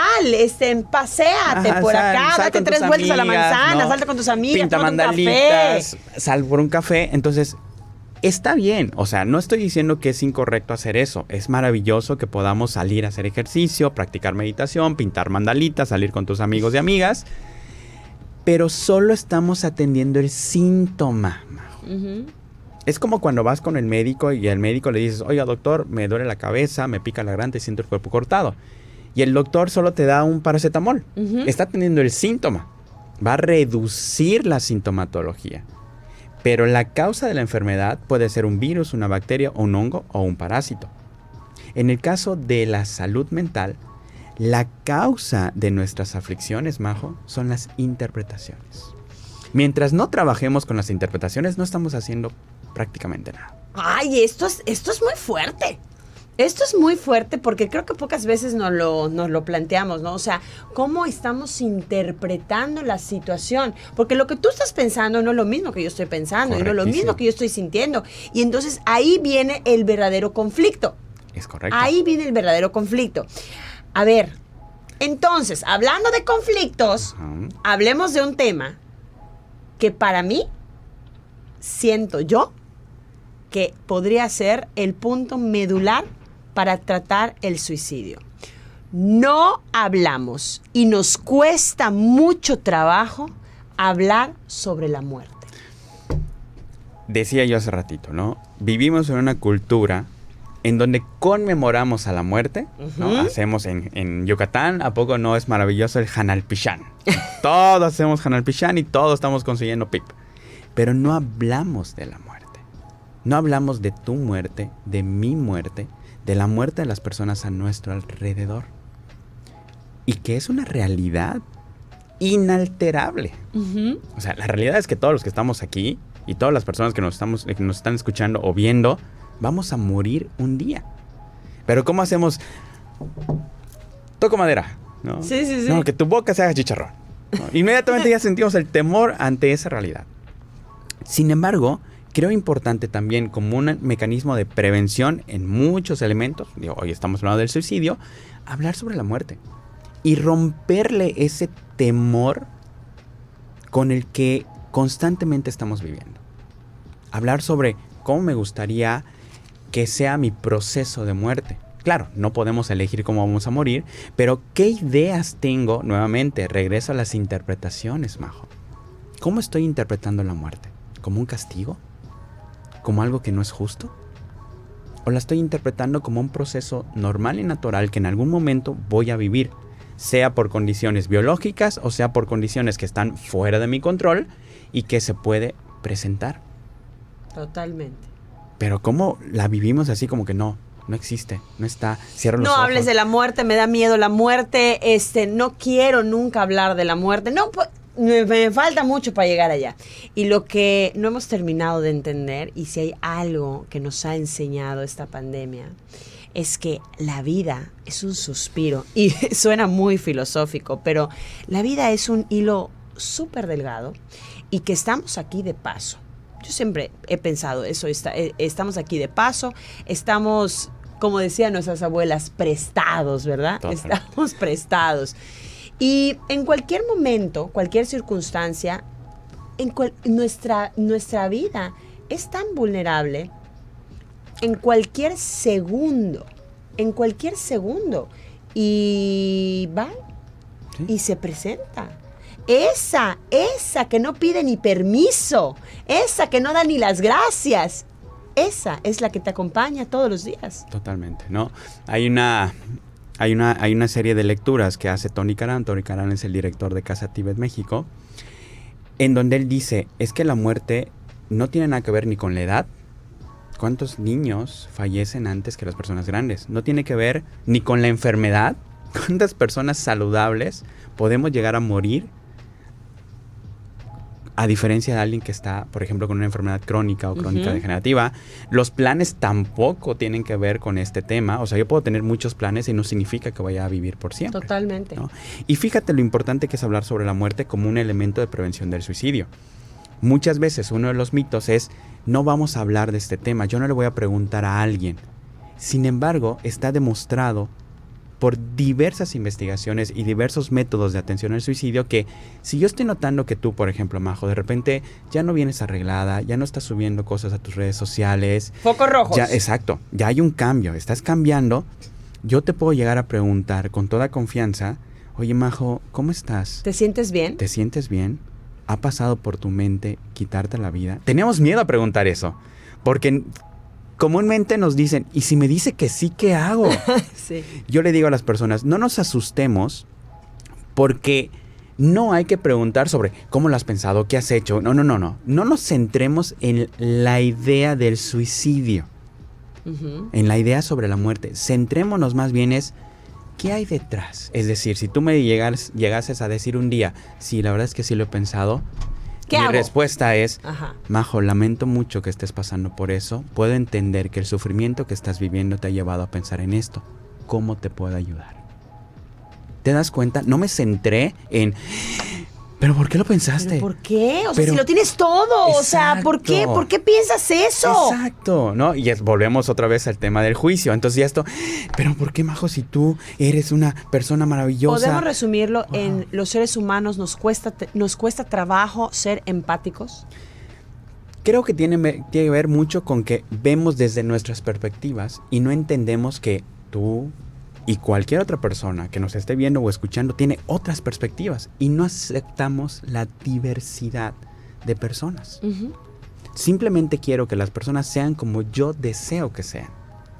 Paséate Ajá, por sal acá, date con 3 tus vueltas a la amigas, manzana, ¿no? salte con tus amigas, Pinta tómate un mandalitas, café. sal por un café. Entonces, está bien. O sea, no estoy diciendo que es incorrecto hacer eso. Es maravilloso que podamos salir a hacer ejercicio, practicar meditación, pintar mandalitas, salir con tus amigos y amigas. Pero solo estamos atendiendo el síntoma. Uh-huh. Es como cuando vas con el médico y al médico le dices, oiga, doctor, me duele la cabeza, me pica la garganta y siento el cuerpo cortado. Y el doctor solo te da un paracetamol. Uh-huh. Está atendiendo el síntoma. Va a reducir la sintomatología. Pero la causa de la enfermedad puede ser un virus, una bacteria, un hongo o un parásito. En el caso de la salud mental, la causa de nuestras aflicciones, Majo, son las interpretaciones. Mientras no trabajemos con las interpretaciones, no estamos haciendo prácticamente nada. Ay, esto es muy fuerte. Esto es muy fuerte porque creo que pocas veces nos lo planteamos, ¿no? O sea, ¿cómo estamos interpretando la situación? Porque lo que tú estás pensando no es lo mismo que yo estoy pensando y no es lo mismo que yo estoy sintiendo. Y entonces ahí viene el verdadero conflicto. Es correcto. Ahí viene el verdadero conflicto. A ver, entonces, hablando de conflictos, hablemos de un tema que para mí, siento yo, que podría ser el punto medular para tratar el suicidio. no hablamos y nos cuesta mucho trabajo hablar sobre la muerte. Decía yo hace ratito, ¿no? Vivimos en una cultura en donde conmemoramos a la muerte, ¿no? Hacemos en Yucatán, ¿a poco no es maravilloso el Hanalpichán? Todos hacemos Hanalpichán y todos estamos consiguiendo pip. Pero no hablamos de la muerte. No hablamos de tu muerte, de mi muerte, de la muerte de las personas a nuestro alrededor. Y que es una realidad inalterable. O sea, la realidad es que todos los que estamos aquí y todas las personas que nos están escuchando o viendo, vamos a morir un día. Pero ¿cómo hacemos? Toco madera, ¿no? Sí. No, que tu boca se haga chicharrón, ¿no? Inmediatamente ya sentimos el temor ante esa realidad. Sin embargo, creo importante también como un mecanismo de prevención en muchos elementos, hoy estamos hablando del suicidio, hablar sobre la muerte y romperle ese temor con el que constantemente estamos viviendo. Hablar sobre cómo me gustaría que sea mi proceso de muerte. Claro, no podemos elegir cómo vamos a morir, pero ¿qué ideas tengo? Nuevamente, regreso a las interpretaciones, Majo. ¿Cómo estoy interpretando la muerte? ¿Como un castigo? ¿Como algo que no es justo? ¿O la estoy interpretando como un proceso normal y natural que en algún momento voy a vivir? Sea por condiciones biológicas o sea por condiciones que están fuera de mi control y que se puede presentar. Totalmente. Pero ¿cómo la vivimos así como que no existe, no está, cierro los ojos? No hables de la muerte, me da miedo la muerte, no quiero nunca hablar de la muerte. No, pues, me falta mucho para llegar allá. Y lo que no hemos terminado de entender, y si hay algo que nos ha enseñado esta pandemia, es que la vida es un suspiro. Y suena muy filosófico, pero la vida es un hilo súper delgado y que estamos aquí de paso. Yo siempre he pensado eso, estamos aquí de paso, estamos, como decían nuestras abuelas, prestados, ¿verdad? Total. Estamos prestados. Y en cualquier momento, cualquier circunstancia, nuestra vida es tan vulnerable en cualquier segundo. Y va, ¿sí? Y se presenta. Esa que no pide ni permiso, esa que no da ni las gracias, esa es la que te acompaña todos los días. Totalmente, ¿no? Hay una serie de lecturas que hace Tony Karam. Tony Karam es el director de Casa Tíbet México, en donde él dice, es que la muerte no tiene nada que ver ni con la edad. ¿Cuántos niños fallecen antes que las personas grandes? No tiene que ver ni con la enfermedad. ¿Cuántas personas saludables podemos llegar a morir? A diferencia de alguien que está, por ejemplo, con una enfermedad crónica o crónica degenerativa, los planes tampoco tienen que ver con este tema. O sea, yo puedo tener muchos planes y no significa que vaya a vivir por siempre. Totalmente. ¿No? Y fíjate lo importante que es hablar sobre la muerte como un elemento de prevención del suicidio. Muchas veces uno de los mitos es, no vamos a hablar de este tema, yo no le voy a preguntar a alguien. Sin embargo, está demostrado por diversas investigaciones y diversos métodos de atención al suicidio que si yo estoy notando que tú, por ejemplo, Majo, de repente ya no vienes arreglada, ya no estás subiendo cosas a tus redes sociales. Focos rojos. Ya, exacto, ya hay un cambio, estás cambiando. Yo te puedo llegar a preguntar con toda confianza, oye Majo, ¿cómo estás? ¿Te sientes bien? ¿Te sientes bien? ¿Ha pasado por tu mente quitarte la vida? Teníamos miedo a preguntar eso, porque comúnmente nos dicen, ¿y si me dice que sí, qué hago? Sí. Yo le digo a las personas, no nos asustemos porque no hay que preguntar sobre cómo lo has pensado, qué has hecho. No. No nos centremos en la idea del suicidio, en la idea sobre la muerte. Centrémonos más bien es, ¿qué hay detrás? Es decir, si tú me llegases a decir un día, sí, la verdad es que sí lo he pensado, mi respuesta es, Majo, lamento mucho que estés pasando por eso. Puedo entender que el sufrimiento que estás viviendo te ha llevado a pensar en esto. ¿Cómo te puedo ayudar? ¿Te das cuenta? No me centré en, ¿pero por qué lo pensaste? ¿Pero por qué? O sea, si lo tienes todo. Exacto. O sea, ¿por qué? ¿Por qué piensas eso? Exacto, ¿no? Y volvemos otra vez al tema del juicio. Entonces ya esto, ¿pero por qué, Majo, si tú eres una persona maravillosa? Podemos resumirlo en los seres humanos nos cuesta trabajo ser empáticos. Creo que tiene que ver mucho con que vemos desde nuestras perspectivas y no entendemos que tú Y cualquier otra persona que nos esté viendo o escuchando tiene otras perspectivas y no aceptamos la diversidad de personas. Simplemente quiero que las personas sean como yo deseo que sean.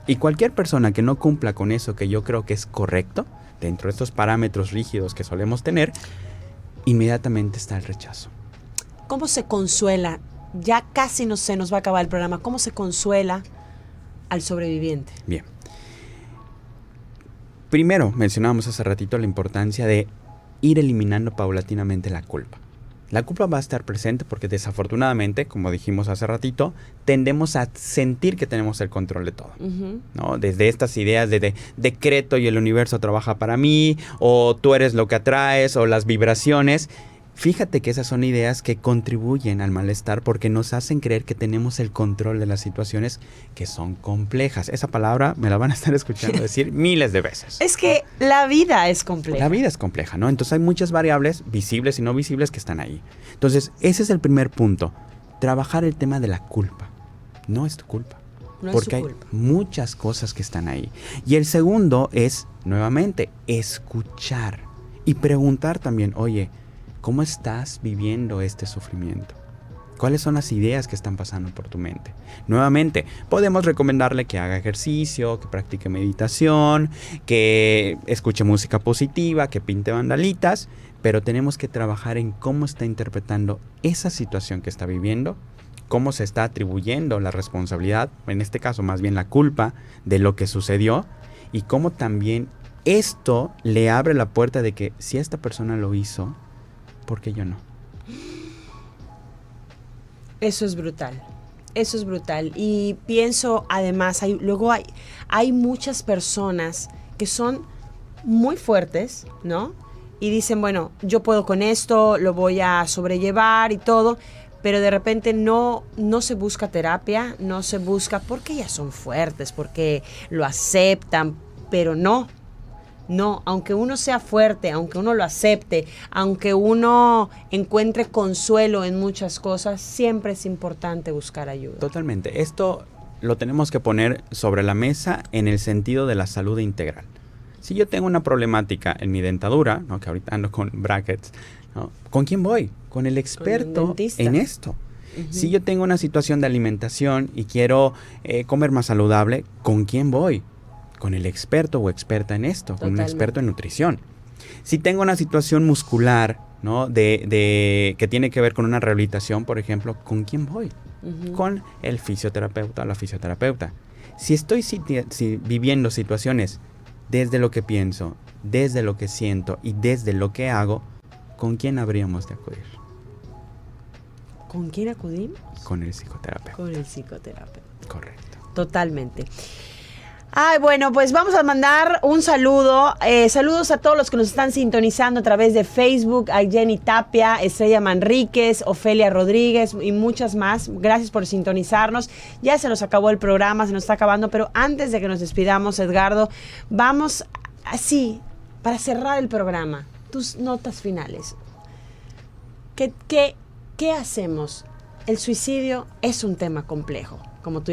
Y cualquier persona que no cumpla con eso que yo creo que es correcto, dentro de estos parámetros rígidos que solemos tener, inmediatamente está el rechazo. ¿Cómo se consuela? Ya casi se nos va a acabar el programa. ¿Cómo se consuela al sobreviviente? Bien. Primero, mencionábamos hace ratito la importancia de ir eliminando paulatinamente la culpa. La culpa va a estar presente porque desafortunadamente, como dijimos hace ratito, tendemos a sentir que tenemos el control de todo, ¿no? Desde estas ideas de decreto y el universo trabaja para mí, o tú eres lo que atraes, o las vibraciones. Fíjate que esas son ideas que contribuyen al malestar porque nos hacen creer que tenemos el control de las situaciones que son complejas. Esa palabra me la van a estar escuchando decir miles de veces. Es que la vida es compleja. La vida es compleja, ¿no? Entonces hay muchas variables visibles y no visibles que están ahí. Entonces ese es el primer punto. Trabajar el tema de la culpa. No es tu culpa. No porque es su hay culpa. muchas cosas que están ahí. Y el segundo es, nuevamente, escuchar y preguntar también, oye, ¿cómo estás viviendo este sufrimiento? ¿Cuáles son las ideas que están pasando por tu mente? Nuevamente, podemos recomendarle que haga ejercicio, que practique meditación, que escuche música positiva, que pinte vandalitas, pero tenemos que trabajar en cómo está interpretando esa situación que está viviendo, cómo se está atribuyendo la responsabilidad, en este caso más bien la culpa de lo que sucedió, y cómo también esto le abre la puerta de que si esta persona lo hizo, ¿por qué yo no? Eso es brutal. Eso es brutal. Y pienso, además, hay muchas personas que son muy fuertes, ¿no? Y dicen, bueno, yo puedo con esto, lo voy a sobrellevar y todo, pero de repente no se busca terapia, no se busca, porque ya son fuertes, porque lo aceptan, pero no, aunque uno sea fuerte, aunque uno lo acepte, aunque uno encuentre consuelo en muchas cosas, siempre es importante buscar ayuda. Totalmente. Esto lo tenemos que poner sobre la mesa en el sentido de la salud integral. Si yo tengo una problemática en mi dentadura, ¿no? Que ahorita ando con brackets, ¿no? ¿Con quién voy? Con el experto en esto. Si yo tengo una situación de alimentación y quiero comer más saludable, ¿con quién voy? Con el experto o experta en esto, con un experto en nutrición. Si tengo una situación muscular, ¿no? que tiene que ver con una rehabilitación, por ejemplo, ¿con quién voy? Con el fisioterapeuta o la fisioterapeuta. Si estoy viviendo situaciones desde lo que pienso, desde lo que siento y desde lo que hago, ¿con quién habríamos de acudir? ¿Con quién acudimos? Con el psicoterapeuta. Con el psicoterapeuta. Correcto. Totalmente. Ay, bueno, pues vamos a mandar un saludo. Saludos a todos los que nos están sintonizando a través de Facebook. A Jenny Tapia, Estrella Manríquez, Ofelia Rodríguez y muchas más. Gracias por sintonizarnos. Ya se nos acabó el programa, se nos está acabando, pero antes de que nos despidamos, Edgardo, vamos así, para cerrar el programa, tus notas finales. ¿Qué hacemos? El suicidio es un tema complejo, como tú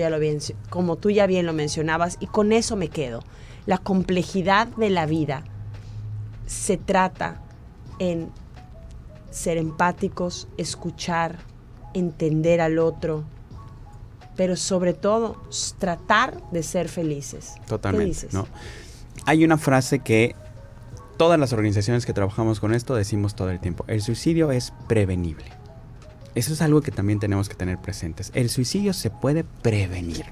ya bien lo mencionabas, y con eso me quedo. La complejidad de la vida se trata en ser empáticos, escuchar, entender al otro, pero sobre todo tratar de ser felices. Totalmente. ¿Qué dices? ¿No? Hay una frase que todas las organizaciones que trabajamos con esto decimos todo el tiempo: el suicidio es prevenible. Eso es algo que también tenemos que tener presentes. El suicidio se puede prevenir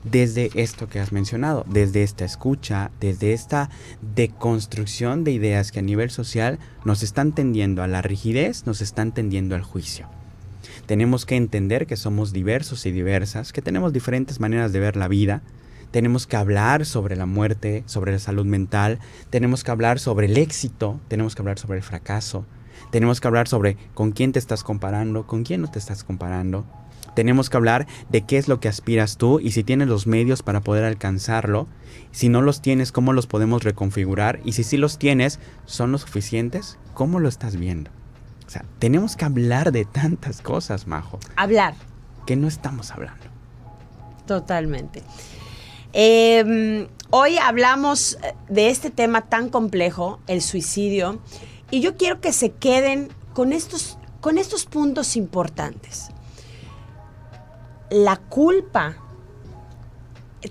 desde esto que has mencionado, desde esta escucha, desde esta deconstrucción de ideas que a nivel social nos están tendiendo a la rigidez, nos están tendiendo al juicio. Tenemos que entender que somos diversos y diversas, que tenemos diferentes maneras de ver la vida. Tenemos que hablar sobre la muerte, sobre la salud mental, tenemos que hablar sobre el éxito, tenemos que hablar sobre el fracaso. Tenemos que hablar sobre con quién te estás comparando, con quién no te estás comparando. Tenemos que hablar de qué es lo que aspiras tú y si tienes los medios para poder alcanzarlo. Si no los tienes, ¿cómo los podemos reconfigurar? Y si sí los tienes, ¿son los suficientes? ¿Cómo lo estás viendo? O sea, tenemos que hablar de tantas cosas, Majo. Hablar. Que no estamos hablando. Totalmente. Hoy hablamos de este tema tan complejo, el suicidio, y yo quiero que se queden con estos puntos importantes. La culpa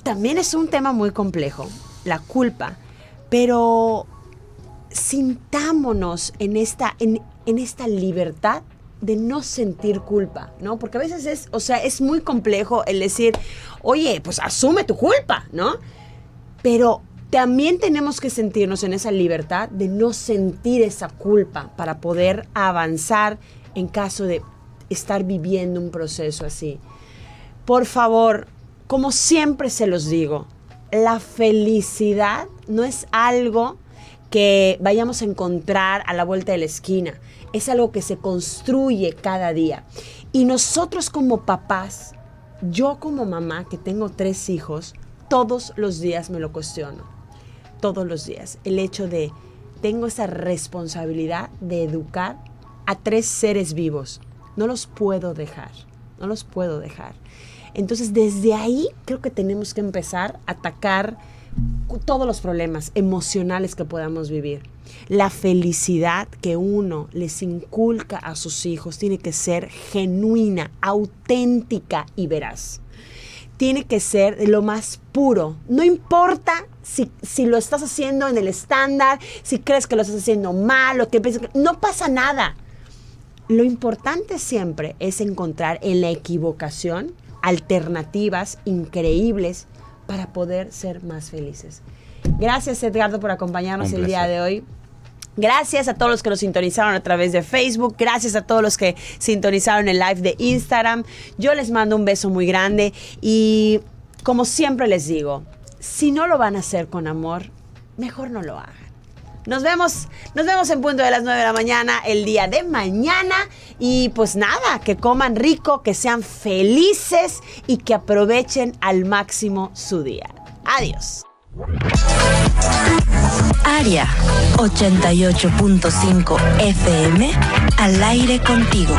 también es un tema muy complejo, la culpa, pero sintámonos en esta libertad de no sentir culpa, ¿no? Porque a veces es muy complejo el decir, oye, pues asume tu culpa, ¿no? Pero también tenemos que sentirnos en esa libertad de no sentir esa culpa para poder avanzar en caso de estar viviendo un proceso así. Por favor, como siempre se los digo, la felicidad no es algo que vayamos a encontrar a la vuelta de la esquina. Es algo que se construye cada día. Y nosotros como papás, yo como mamá que tengo 3 hijos, todos los días me lo cuestiono. Todos los días. El hecho de, tengo esa responsabilidad de educar a 3 seres vivos. No los puedo dejar. No los puedo dejar. Entonces, desde ahí creo que tenemos que empezar a atacar todos los problemas emocionales que podamos vivir. La felicidad que uno les inculca a sus hijos tiene que ser genuina, auténtica y veraz. Tiene que ser de lo más puro. No importa si lo estás haciendo en el estándar, si crees que lo estás haciendo mal, o que piensas que no pasa nada. Lo importante siempre es encontrar en la equivocación alternativas increíbles para poder ser más felices. Gracias, Edgardo, por acompañarnos el día de hoy. Gracias a todos los que nos sintonizaron a través de Facebook. Gracias a todos los que sintonizaron el live de Instagram. Yo les mando un beso muy grande y, como siempre les digo, si no lo van a hacer con amor, mejor no lo hagan. Nos vemos en punto de las 9 de la mañana el día de mañana. Y pues nada, que coman rico, que sean felices y que aprovechen al máximo su día. Adiós. Aria 88.5 FM, al aire contigo.